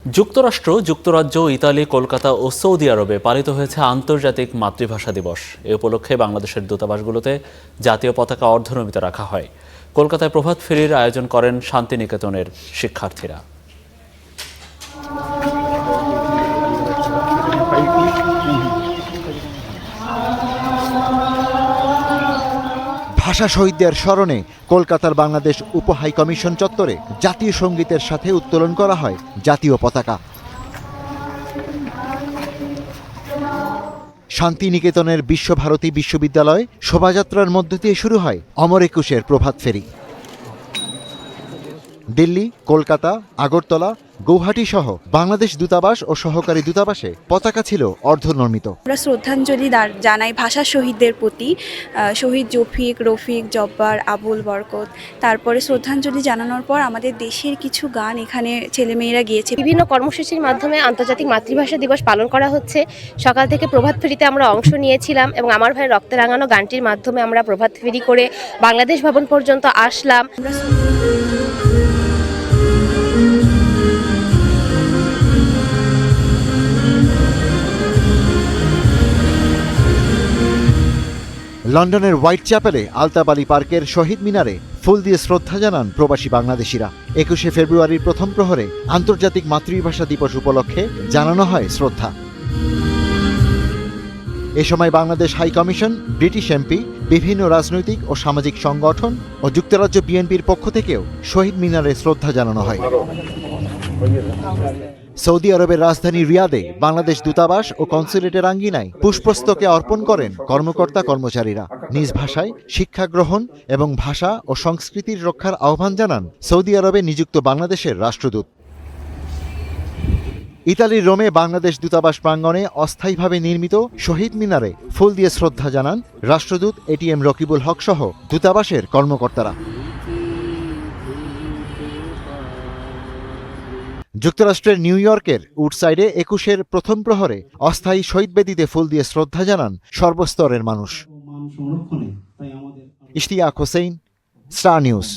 যুক্তরাষ্ট্র, যুক্তরাজ্য, ইতালি, কলকাতা ও সৌদি আরবে পালিত হয়েছে আন্তর্জাতিক মাতৃভাষা দিবস। এ উপলক্ষে বাংলাদেশের দূতাবাসগুলোতে জাতীয় পতাকা অর্ধনমিত রাখা হয়। কলকাতায় প্রভাত ফেরির আয়োজন করেন শান্তিনিকেতনের শিক্ষার্থীরা। ভাষা শহীদদের স্মরণে কলকাতার বাংলাদেশ উপহাইকমিশন চত্বরে জাতীয় সঙ্গীতের সাথে উত্তোলন করা হয় জাতীয় পতাকা। শান্তিনিকেতনের বিশ্বভারতী বিশ্ববিদ্যালয়ে শোভাযাত্রার মধ্য দিয়ে শুরু হয় অমর একুশের প্রভাত ফেরি। দিল্লি, কলকাতা, আগরতলা, গৌহাটি সহ বাংলাদেশ দূতাবাস ও সহকারী দূতাবাসে পতাকা ছিল অর্ধনর্মিত। আমরা শ্রদ্ধাঞ্জলি জানাই ভাষা শহীদদের প্রতি, শহীদ জফিক, রফিক, জব্বার, আবুল, বরকত। তারপরে শ্রদ্ধাঞ্জলি জানানোর পর আমাদের দেশের কিছু গান এখানে ছেলেমেয়েরা গিয়েছে। বিভিন্ন কর্মসূচির মাধ্যমে আন্তর্জাতিক মাতৃভাষা দিবস পালন করা হচ্ছে। সকাল থেকে প্রভাত ফেরিতে আমরা অংশ নিয়েছিলাম এবং আমার ভাই রক্তে রাঙানো গানটির মাধ্যমে আমরা প্রভাত ফেরি করে বাংলাদেশ ভবন পর্যন্ত আসলাম। লন্ডনের হোয়াইট চ্যাপেলে আলতাবালি পার্কের শহীদ মিনারে ফুল দিয়ে শ্রদ্ধা জানান প্রবাসী বাংলাদেশিরা। 21শে ফেব্রুয়ারির প্রথম প্রহরে আন্তর্জাতিক মাতৃভাষা দিবস উপলক্ষে জানানো হয় শ্রদ্ধা। এ সময় Bangladesh high commission, British MP, বিভিন্ন রাজনৈতিক ও সামাজিক সংগঠন ও যুক্তরাজ্য বিএনপির পক্ষ থেকেও শহীদ মিনারে শ্রদ্ধা জানানো হয়। সৌদি আরবের রাজধানী রিয়াদে বাংলাদেশ দূতাবাস ও কনসুলেটের আঙ্গিনায় পুষ্পস্তকে অর্পণ করেন কর্মকর্তা কর্মচারীরা। নিজ ভাষায় শিক্ষা গ্রহণ এবং ভাষা ও সংস্কৃতির রক্ষার আহ্বান জানান সৌদি আরবে নিযুক্ত বাংলাদেশের রাষ্ট্রদূত। ইতালির রোমে বাংলাদেশ দূতাবাস প্রাঙ্গণে অস্থায়ীভাবে নির্মিত শহীদ মিনারে ফুল দিয়ে শ্রদ্ধা জানান রাষ্ট্রদূত এটিএম রকিবুল হক সহ দূতাবাসের কর্মকর্তারা। যুক্তরাষ্ট্রের নিউ ইয়র্কের উডসাইডে 21শের প্রথম প্রহরে অস্থায়ী শহীদ বেদিতে ফুল দিয়ে শ্রদ্ধা জানান সর্বস্তরের মানুষ। Ishtiaq Hossain, star news.